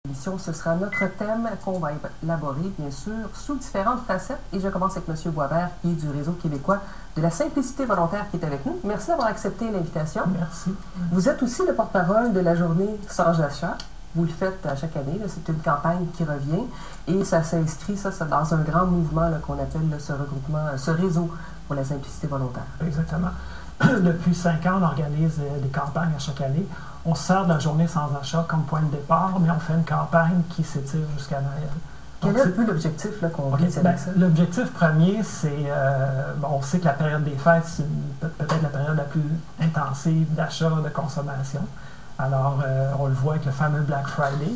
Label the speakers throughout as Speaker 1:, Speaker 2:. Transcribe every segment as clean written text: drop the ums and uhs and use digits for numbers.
Speaker 1: L'émission, ce sera notre thème qu'on va élaborer, bien sûr, sous différentes facettes. Et je commence avec M. Boisvert, qui est du Réseau québécois de la simplicité volontaire, qui est avec nous. Merci d'avoir accepté l'invitation.
Speaker 2: Merci.
Speaker 1: Vous êtes aussi le porte-parole de la journée sans achat. Vous le faites à chaque année. C'est une campagne qui revient. Et ça s'inscrit, dans un grand mouvement qu'on appelle ce regroupement, ce réseau pour la simplicité volontaire.
Speaker 2: Exactement. Depuis 5 ans, on organise des campagnes à chaque année. On se sert de la journée sans achat comme point de départ, mais on fait une campagne qui s'étire jusqu'à Noël.
Speaker 1: Quel est un peu l'objectif qu'on vise avec ça?
Speaker 2: L'objectif premier, c'est, on sait que la période des fêtes, c'est peut-être la période la plus intensive d'achat, de consommation. Alors, on le voit avec le fameux Black Friday,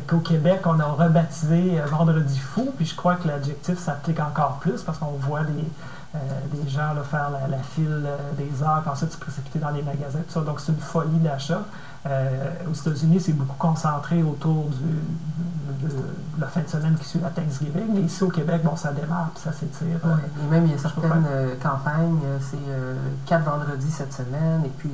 Speaker 2: qu'au Québec, on a rebaptisé Vendredi fou, puis je crois que l'adjectif s'applique encore plus parce qu'on voit des gens là, faire la file des heures, puis ensuite se précipiter dans les magasins, tout ça. Donc, c'est une folie d'achat. Aux États-Unis, c'est beaucoup concentré autour de la fin de semaine qui suit la Thanksgiving, mais ici au Québec, bon, ça démarre, puis ça s'étire.
Speaker 1: Oui, et même il y a certaines campagnes, c'est 4 vendredis cette semaine, et puis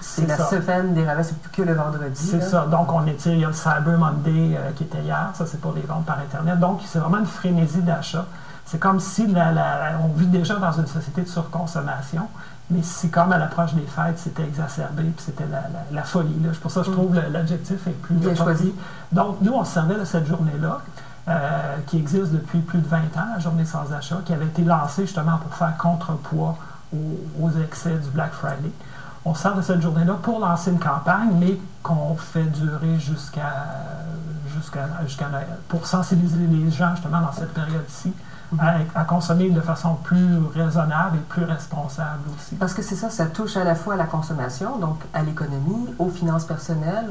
Speaker 1: c'est la semaine des rabais, c'est plus que le vendredi.
Speaker 2: C'est ça, donc on étire, il y a le Cyber Monday qui était hier, ça c'est pour les ventes par Internet, donc c'est vraiment une frénésie d'achat. C'est comme si on vit déjà dans une société de surconsommation, mais c'est comme à l'approche des fêtes, c'était exacerbé, puis c'était la folie. Là. Pour ça, je trouve l'adjectif est plus
Speaker 1: bien choisi.
Speaker 2: Donc, nous, on se servait de cette journée-là, qui existe depuis plus de 20 ans, la journée sans achat, qui avait été lancée justement pour faire contrepoids aux excès du Black Friday. On se sert de cette journée-là pour lancer une campagne, mais qu'on fait durer jusqu'à Noël, pour sensibiliser les gens justement dans cette période-ci, à consommer de façon plus raisonnable et plus responsable aussi.
Speaker 1: Parce que c'est ça, ça touche à la fois à la consommation, donc à l'économie, aux finances personnelles,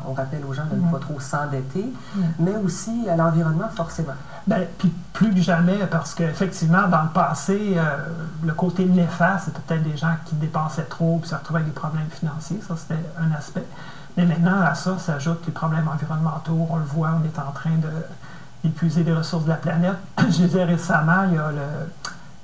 Speaker 1: on rappelle aux gens de ne pas trop s'endetter, mais aussi à l'environnement, forcément.
Speaker 2: Bien, puis plus que jamais, parce qu'effectivement, dans le passé, le côté néfaste, c'était peut-être des gens qui dépensaient trop et se retrouvaient avec des problèmes financiers, ça c'était un aspect. Mais maintenant, à ça s'ajoutent les problèmes environnementaux, on le voit, on est en train d'épuiser les ressources de la planète. Je disais récemment, il y a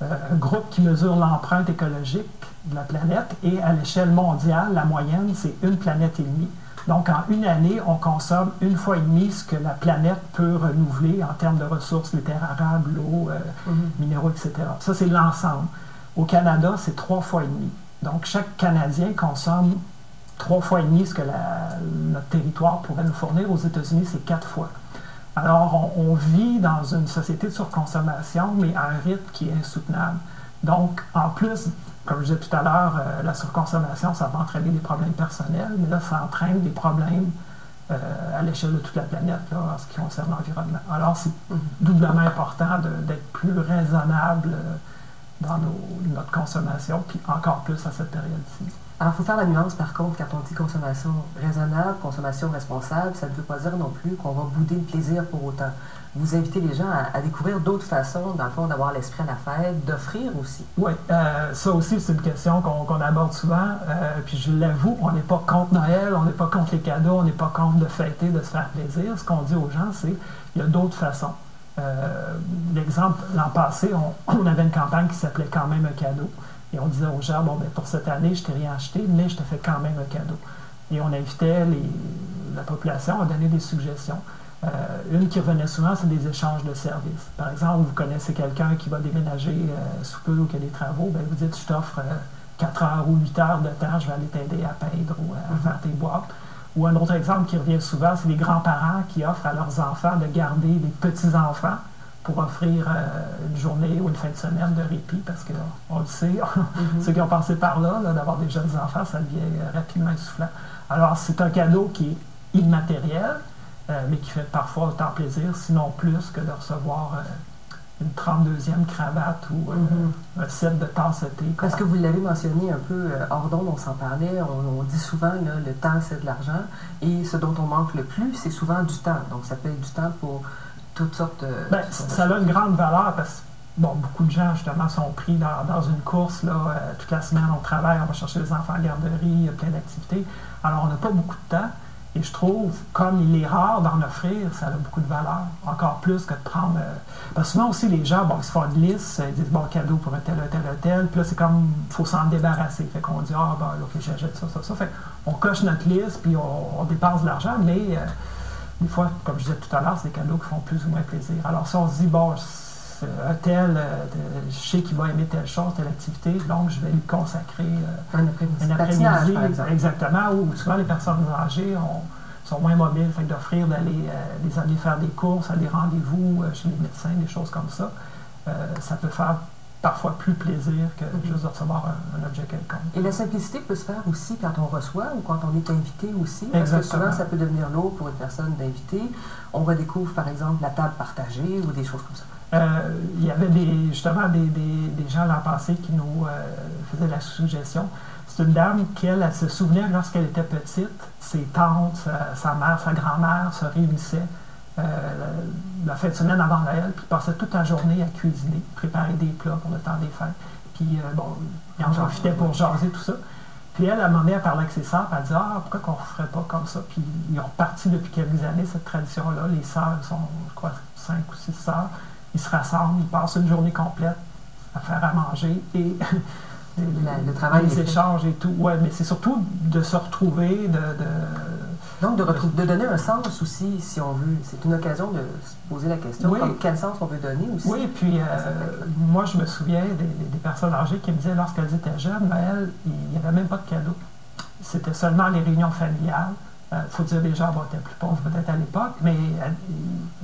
Speaker 2: un groupe qui mesure l'empreinte écologique de la planète et à l'échelle mondiale, la moyenne, c'est 1 planète et demie. Donc, en une année, on consomme 1 fois et demi ce que la planète peut renouveler en termes de ressources, les terres arables, l'eau, minéraux, etc. Ça, c'est l'ensemble. Au Canada, c'est 3 fois et demi. Donc, chaque Canadien consomme 3 fois et demi ce que notre territoire pourrait nous fournir. Aux États-Unis, c'est 4 fois. Alors, on vit dans une société de surconsommation, mais à un rythme qui est insoutenable. Donc, en plus, comme je disais tout à l'heure, la surconsommation, ça va entraîner des problèmes personnels, mais là, ça entraîne des problèmes à l'échelle de toute la planète, là, en ce qui concerne l'environnement. Alors, c'est doublement important d'être plus raisonnable dans notre consommation, puis encore plus à cette période-ci.
Speaker 1: Alors, il faut faire la nuance, par contre, quand on dit consommation raisonnable, consommation responsable, ça ne veut pas dire non plus qu'on va bouder le plaisir pour autant. Vous invitez les gens à découvrir d'autres façons, dans le fond, d'avoir l'esprit à la fête, d'offrir aussi.
Speaker 2: Oui, ça aussi, c'est une question qu'on aborde souvent. Puis je l'avoue, on n'est pas contre Noël, on n'est pas contre les cadeaux, on n'est pas contre de fêter, de se faire plaisir. Ce qu'on dit aux gens, c'est qu'il y a d'autres façons. L'exemple, l'an passé, on avait une campagne qui s'appelait « Quand même un cadeau ». Et on disait aux gens, bon, ben, pour cette année, je ne t'ai rien acheté, mais je te fais quand même un cadeau. Et on invitait la population à donner des suggestions. Une qui revenait souvent, c'est des échanges de services. Par exemple, vous connaissez quelqu'un qui va déménager sous peu ou qui a des travaux, ben, vous dites, je t'offre 4 heures ou 8 heures de temps, je vais aller t'aider à peindre ou à faire tes boîtes. Ou un autre exemple qui revient souvent, c'est les grands-parents qui offrent à leurs enfants de garder des petits-enfants pour offrir une journée ou une fin de semaine de répit, parce qu'on le sait, ceux qui ont passé par là, d'avoir des jeunes enfants, ça devient rapidement essoufflant. Alors, c'est un cadeau qui est immatériel, mais qui fait parfois autant plaisir, sinon plus, que de recevoir une 32e cravate ou un set de tasses thé.
Speaker 1: Parce que vous l'avez mentionné un peu hors d'onde, on s'en parlait, on dit souvent là, le temps c'est de l'argent, et ce dont on manque le plus, c'est souvent du temps. Donc, ça peut être du temps pour toutes sortes de...
Speaker 2: Bien, ça a une grande valeur parce que bon, beaucoup de gens, justement, sont pris dans une course. Là, toute la semaine, on travaille, on va chercher les enfants à la garderie, il y a plein d'activités. Alors, on n'a pas beaucoup de temps. Et je trouve, comme il est rare d'en offrir, ça a beaucoup de valeur. Encore plus que de prendre... parce que souvent aussi, les gens, bon, ils se font une liste, ils disent, bon, cadeau pour un tel, un tel, un tel. Puis là, c'est comme, il faut s'en débarrasser. Fait qu'on dit, ok, j'achète ça, ça, ça. Fait qu'on coche notre liste, puis on dépense de l'argent, mais des fois, comme je disais tout à l'heure, c'est des cadeaux qui font plus ou moins plaisir. Alors si on se dit, bon, un tel, je sais qu'il va aimer telle chose, telle activité, donc je vais lui consacrer
Speaker 1: un après-midi, par exemple.
Speaker 2: Exactement, où souvent les personnes âgées sont moins mobiles, fait d'offrir d'aller les amener faire des courses, à des rendez-vous chez les médecins, des choses comme ça, ça peut faire parfois plus plaisir que juste de recevoir un objet quelconque.
Speaker 1: Et la simplicité peut se faire aussi quand on reçoit ou quand on est invité aussi, parce
Speaker 2: Exactement.
Speaker 1: que souvent ça peut devenir lourd pour une personne d'inviter. On redécouvre par exemple la table partagée ou des choses comme ça.
Speaker 2: Il y avait justement des gens l'an passé qui nous faisaient la suggestion. C'est une dame qui, elle se souvenait lorsqu'elle était petite, ses tantes, sa mère, sa grand-mère se réunissaient la fin de semaine avant Noël, puis passaient toute la journée à cuisiner, préparer des plats pour le temps des fêtes. Puis, bon, ils en profitaient pour jaser, tout ça. Puis elle, à un moment donné, elle parlait avec ses sœurs, puis elle disait « Ah, pourquoi qu'on ne ferait pas comme ça? » Puis ils ont reparti depuis quelques années, cette tradition-là. Les sœurs, ils sont, je crois, 5 ou 6 sœurs. Ils se rassemblent, ils passent une journée complète à faire à manger et
Speaker 1: le travail
Speaker 2: les échanges et tout. Ouais, mais c'est surtout de se retrouver,
Speaker 1: donc, de donner un sens aussi, si on veut. C'est une occasion de se poser la question,
Speaker 2: oui.
Speaker 1: Comme quel sens on veut donner aussi.
Speaker 2: Oui, puis moi, je me souviens des personnes âgées qui me disaient, lorsqu'elles étaient jeunes, Noël, il n'y avait même pas de cadeaux. C'était seulement les réunions familiales. Il faut dire, les gens étaient plus pauvres peut-être à l'époque, mais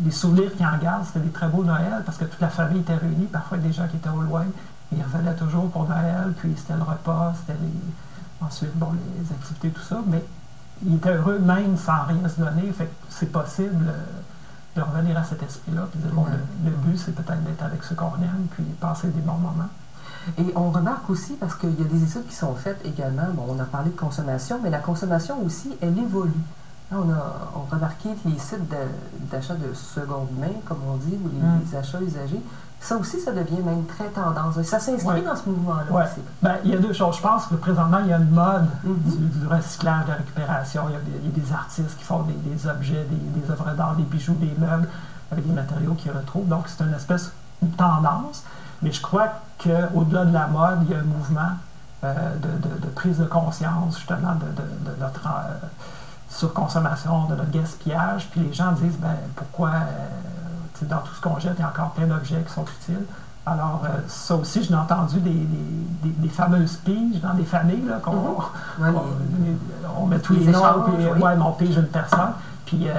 Speaker 2: les souvenirs qu'ils en gardent, c'était des très beaux Noëls, parce que toute la famille était réunie, parfois des gens qui étaient au loin. Ils revenaient toujours pour Noël, puis c'était le repas, c'était ensuite, bon, les activités, tout ça, mais ils étaient heureux même sans rien se donner. Fait que c'est possible de revenir à cet esprit-là, puis de dire, bon, le but, c'est peut-être d'être avec ceux qu'on aime, puis passer des bons moments.
Speaker 1: Et on remarque aussi, parce qu'il y a des études qui sont faites également, bon, on a parlé de consommation, mais la consommation aussi, elle évolue. Là, on a remarqué que les sites d'achat de seconde main, comme on dit, ou les achats usagés, ça aussi, ça devient même très tendance. Ça s'inscrit dans ce mouvement-là aussi.
Speaker 2: Ben, il y a deux choses. Je pense que présentement, il y a une mode du recyclage, de la récupération. Il y a des artistes qui font des objets, des œuvres d'art, des bijoux, des meubles, avec des matériaux qu'ils retrouvent. Donc, c'est une espèce de tendance. Mais je crois qu'au-delà de la mode, il y a un mouvement de prise de conscience, justement, de notre surconsommation, de notre gaspillage. Puis les gens disent, ben pourquoi, dans tout ce qu'on jette, il y a encore plein d'objets qui sont utiles. Alors, ça aussi, j'ai entendu des fameuses piges dans des familles, là, on met tous les noms, puis on pige une personne. Puis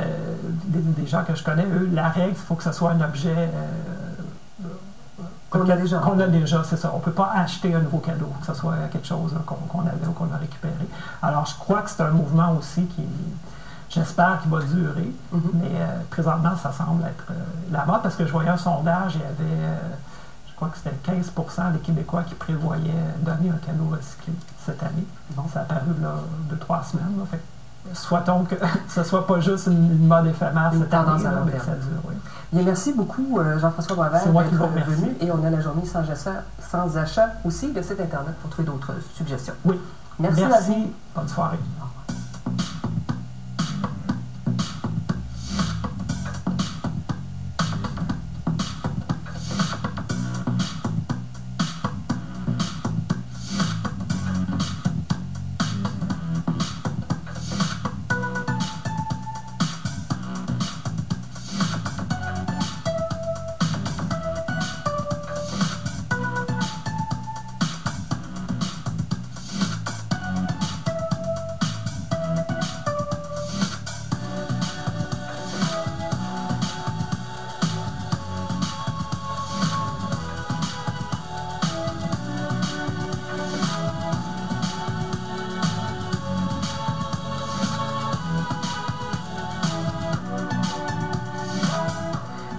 Speaker 2: des gens que je connais, eux, la règle, il faut que ce soit un objet
Speaker 1: qu'on a déjà.
Speaker 2: Qu'on a déjà, c'est ça. On ne peut pas acheter un nouveau cadeau, que ce soit quelque chose qu'on avait ou qu'on a récupéré. Alors, je crois que c'est un mouvement aussi qui, j'espère qu'il va durer, mais présentement, ça semble être la mode, parce que je voyais un sondage, il y avait, je crois que c'était 15% des Québécois qui prévoyaient donner un cadeau recyclé cette année. Bon, ça a apparu là 2-3 semaines. Là, fait souhaitons que ce ne soit pas juste une mode éphémère cette année, mais que ça dure. Oui.
Speaker 1: Bien, merci beaucoup, Jean-François Boisvert, d'être venu. Et on a la journée sans achat aussi, le site Internet pour trouver d'autres suggestions.
Speaker 2: Oui.
Speaker 1: Merci à vous.
Speaker 2: Bonne soirée.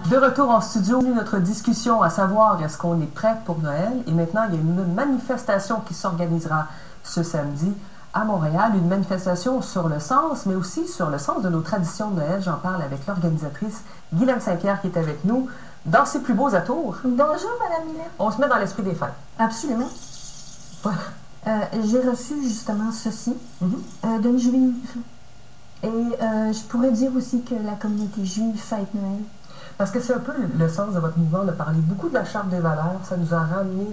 Speaker 1: De retour en studio, notre discussion à savoir est-ce qu'on est prêt pour Noël. Et maintenant, il y a une manifestation qui s'organisera ce samedi à Montréal. Une manifestation sur le sens, mais aussi sur le sens de nos traditions de Noël. J'en parle avec l'organisatrice Guylaine Saint-Pierre qui est avec nous dans ses plus beaux atours.
Speaker 3: Bonjour, Madame Mylène.
Speaker 1: On se met dans l'esprit des fêtes.
Speaker 3: Absolument. J'ai reçu justement ceci d'une juive. Et je pourrais dire aussi que la communauté juive fête Noël.
Speaker 1: Parce que c'est un peu le sens de votre mouvement de parler beaucoup de la charte des valeurs. Ça nous a ramené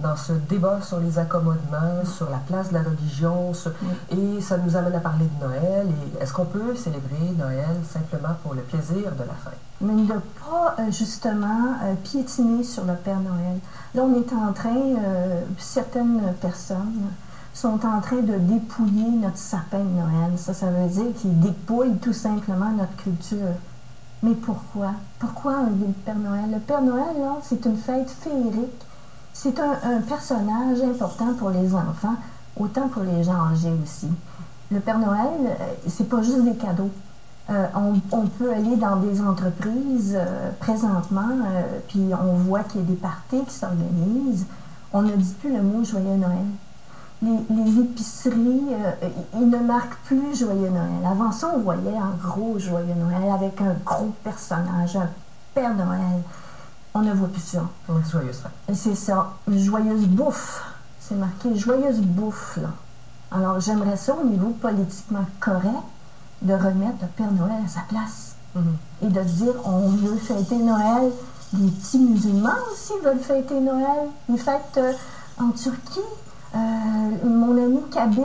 Speaker 1: dans ce débat sur les accommodements, sur la place de la religion, et ça nous amène à parler de Noël. Et est-ce qu'on peut célébrer Noël simplement pour le plaisir de la fête?
Speaker 3: Mais de ne pas, justement, piétiner sur le Père Noël. Là, on est en train, certaines personnes sont en train de dépouiller notre sapin de Noël. Ça veut dire qu'ils dépouillent tout simplement notre culture. Mais pourquoi? Pourquoi enlever le Père Noël? Le Père Noël, là, c'est une fête féerique. C'est un personnage important pour les enfants, autant pour les gens âgés aussi. Le Père Noël, c'est pas juste des cadeaux. On peut aller dans des entreprises présentement, puis on voit qu'il y a des parties qui s'organisent. On ne dit plus le mot Joyeux Noël. Les épiceries, ils ne marquent plus Joyeux Noël. Avant ça, on voyait un gros Joyeux Noël avec un gros personnage, un Père Noël. On ne voit plus ça.
Speaker 1: On dit joyeuse fête.
Speaker 3: C'est ça. Joyeuse bouffe. C'est marqué joyeuse bouffe, là. Alors, j'aimerais ça, au niveau politiquement correct, de remettre le Père Noël à sa place. Et de dire, on veut fêter Noël. Les petits musulmans aussi veulent fêter Noël. Ils fêtent en Turquie. Mon ami Kabil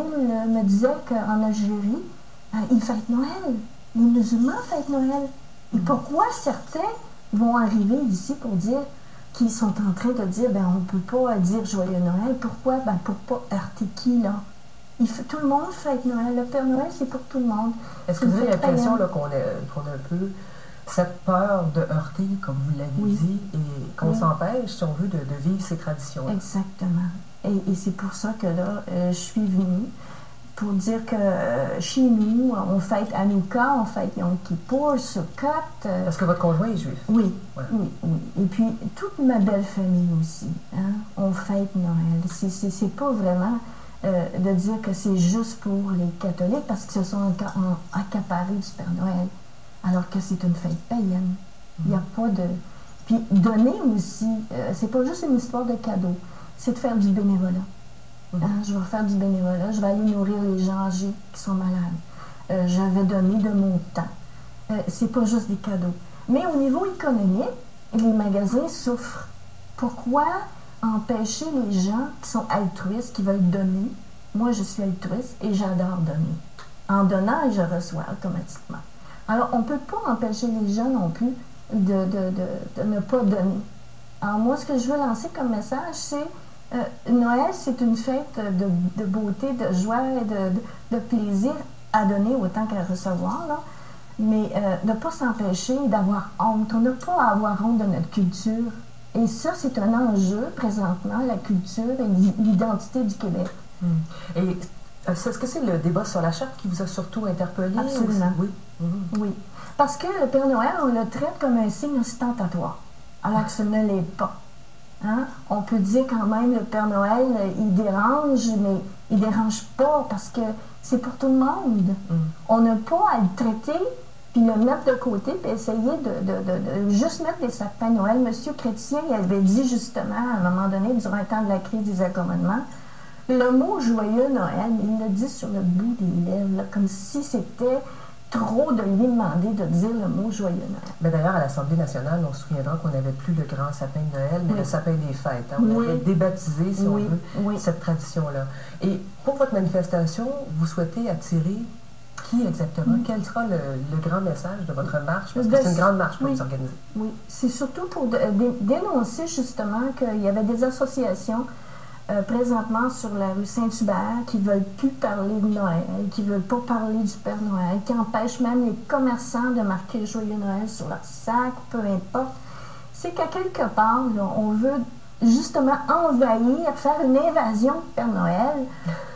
Speaker 3: me disait qu'en Algérie, ils fêtent Noël. Les musulmans fêtent Noël. Et pourquoi certains vont arriver ici pour dire qu'ils sont en train de dire, ben on ne peut pas dire Joyeux Noël. Pourquoi? Ben pour pas heurter qui, là? Tout le monde fête Noël. Le Père Noël, c'est pour tout le monde.
Speaker 1: Est-ce que vous avez l'impression qu'on a un peu cette peur de heurter, comme vous l'avez dit, et qu'on s'empêche, si on veut, de vivre ces traditions?
Speaker 3: Exactement. Et c'est pour ça que là, je suis venue pour dire que chez nous, on fête Hanouka, on fête Yom Kippour, Sukkot.
Speaker 1: Parce que votre conjoint est juif.
Speaker 3: Oui, oui. Et puis, toute ma belle famille aussi, hein, on fête Noël. C'est pas vraiment de dire que c'est juste pour les catholiques parce qu'ils se sont accaparés du Père Noël, alors que c'est une fête païenne. Il n'y a pas de... Puis, donner aussi, c'est pas juste une histoire de cadeaux, c'est de faire du bénévolat. Je vais faire du bénévolat, je vais aller nourrir les gens âgés qui sont malades. Je vais donner de mon temps. C'est pas juste des cadeaux. Mais au niveau économique, les magasins souffrent. Pourquoi empêcher les gens qui sont altruistes, qui veulent donner? Moi, je suis altruiste et j'adore donner. En donnant, je reçois automatiquement. Alors, on ne peut pas empêcher les gens non plus de ne pas donner. Alors, moi, ce que je veux lancer comme message, c'est Noël, c'est une fête de beauté, de joie et de plaisir à donner autant qu'à recevoir, là. Mais de ne pas s'empêcher d'avoir honte. On n'a pas à avoir honte de notre culture. Et ça, c'est un enjeu présentement, la culture et l'identité du Québec.
Speaker 1: Et est-ce que c'est le débat sur la charte qui vous a surtout interpellé?
Speaker 3: Absolument.
Speaker 1: Oui.
Speaker 3: Oui. Parce que le Père Noël, on le traite comme un signe ostentatoire, alors que ce ne l'est pas. Hein? On peut dire quand même le Père Noël, il dérange, mais il ne dérange pas parce que c'est pour tout le monde. On n'a pas à le traiter puis le mettre de côté puis essayer de juste mettre des sapins de Noël. Monsieur Chrétien, il avait dit justement à un moment donné, durant le temps de la crise des accommodements, le mot joyeux Noël, il le dit sur le bout des lèvres, là, comme si c'était trop de lui demander de dire le mot joyeux Noël.
Speaker 1: Mais d'ailleurs, à l'Assemblée nationale, on se souviendra qu'on n'avait plus le grand sapin de Noël, mais le sapin des fêtes. Hein? On avait débaptisé, si on veut, cette tradition-là. Et pour votre manifestation, vous souhaitez attirer qui exactement? Quel sera le grand message de votre marche? Parce que c'est une grande marche que vous organisez.
Speaker 3: Oui, c'est surtout pour dénoncer justement qu'il y avait des associations présentement sur la rue Saint-Hubert qui ne veulent plus parler de Noël, qui ne veulent pas parler du Père Noël, qui empêchent même les commerçants de marquer Joyeux Noël sur leur sac, peu importe. C'est qu'à quelque part, là, on veut justement envahir, faire une invasion de Père Noël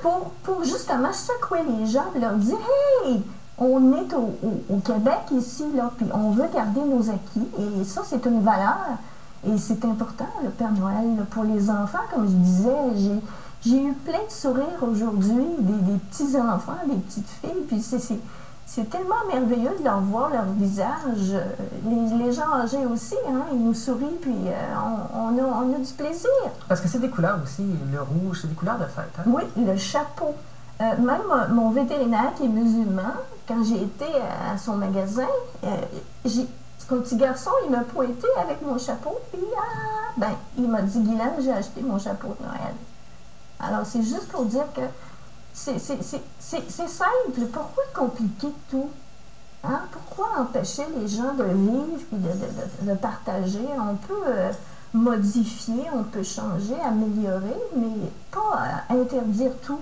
Speaker 3: pour justement secouer les gens et leur dire « Hey, on est au Québec ici, là, puis on veut garder nos acquis. » Et ça, c'est une valeur. Et c'est important, le Père Noël, là, pour les enfants, comme je disais. J'ai eu plein de sourires aujourd'hui, des petits-enfants, des petites filles, puis c'est tellement merveilleux de leur voir leur visage. Les gens âgés aussi, hein, ils nous sourient, puis on a du plaisir.
Speaker 1: Parce que c'est des couleurs aussi, le rouge, c'est des couleurs de fête. Hein?
Speaker 3: Oui, le chapeau. Même mon vétérinaire qui est musulman, quand j'ai été à son magasin, Mon petit garçon, il m'a pointé avec mon chapeau, puis il m'a dit, Guylaine, j'ai acheté mon chapeau de Noël. Alors, c'est juste pour dire que c'est simple. Pourquoi compliquer tout? Hein? Pourquoi empêcher les gens de vivre et de partager? On peut modifier, on peut changer, améliorer, mais pas interdire tout.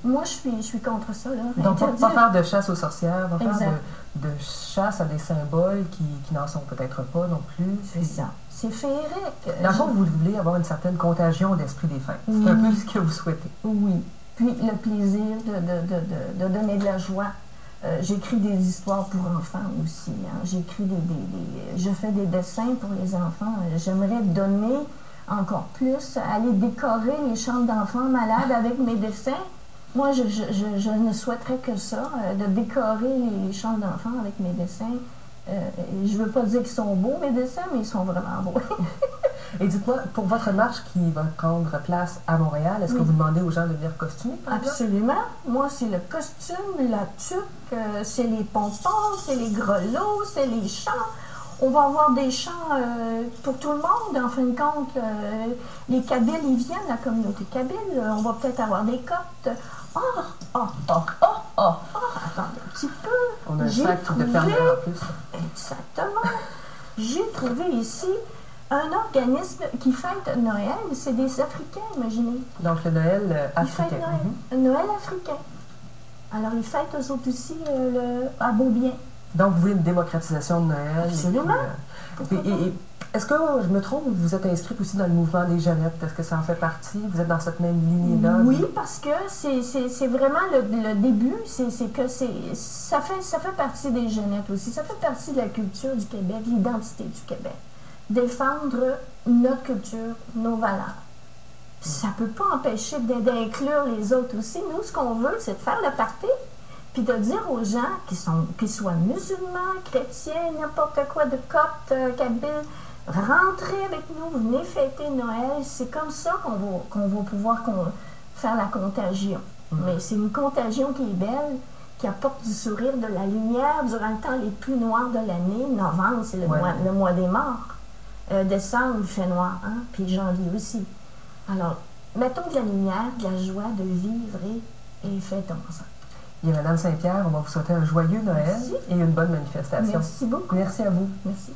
Speaker 3: Moi, je suis contre ça. Là.
Speaker 1: Donc, pas faire de chasse aux sorcières, pas faire de chasse à des symboles qui n'en sont peut-être pas non plus.
Speaker 3: C'est ça. C'est féerique.
Speaker 1: Dans le fond, vous voulez avoir une certaine contagion d'esprit des fêtes. C'est un peu ce que vous souhaitez.
Speaker 3: Oui. Puis le plaisir de donner de la joie. J'écris des histoires pour enfants aussi. Hein. J'écris je fais des dessins pour les enfants. J'aimerais donner encore plus, aller décorer les chambres d'enfants malades avec mes dessins. Moi, je ne souhaiterais que ça, de décorer les chambres d'enfants avec mes dessins. Je ne veux pas dire qu'ils sont beaux, mes dessins, mais ils sont vraiment beaux.
Speaker 1: Et dites-moi, pour votre marche qui va prendre place à Montréal, est-ce que vous demandez aux gens de venir costumés, par exemple?
Speaker 3: Absolument. Moi, c'est le costume, la tuque, c'est les pompons, c'est les grelots, c'est les chants. On va avoir des chants pour tout le monde, en fin de compte. Les Kabyles, ils viennent, la communauté kabyle. On va peut-être avoir des Coptes. Attendez un petit peu.
Speaker 1: On a un sac de Père Noël en plus.
Speaker 3: Exactement. J'ai trouvé ici un organisme qui fête Noël. C'est des Africains, imaginez.
Speaker 1: Donc le Noël africain.
Speaker 3: Ils fêtent Noël. Un Noël africain. Alors, ils fêtent eux autres aussi à Beaubien.
Speaker 1: Donc, vous voulez une démocratisation de Noël.
Speaker 3: Absolument.
Speaker 1: Et est-ce que je me trompe ou vous êtes inscrite aussi dans le mouvement des Jeunettes? Est-ce que ça en fait partie? Vous êtes dans cette même lignée-là?
Speaker 3: Oui, parce que c'est vraiment le début. C'est que ça fait partie des Jeunettes aussi. Ça fait partie de la culture du Québec, l'identité du Québec. Défendre notre culture, nos valeurs. Ça ne peut pas empêcher d'inclure les autres aussi. Nous, ce qu'on veut, c'est de faire le party. Puis de dire aux gens qu'ils soient musulmans, chrétiens, n'importe quoi de coptes, kabyles, rentrez avec nous, venez fêter Noël. C'est comme ça qu'on va pouvoir faire la contagion. Mais c'est une contagion qui est belle, qui apporte du sourire, de la lumière durant le temps les plus noirs de l'année. Novembre, c'est le mois des morts. Décembre, il fait noir, hein? Puis janvier aussi. Alors, mettons de la lumière, de la joie, de vivre et fêtons ça.
Speaker 1: Et Madame Saint-Pierre, on va vous souhaiter un joyeux Noël et une bonne manifestation.
Speaker 3: Merci beaucoup.
Speaker 1: Merci à vous.
Speaker 3: Merci.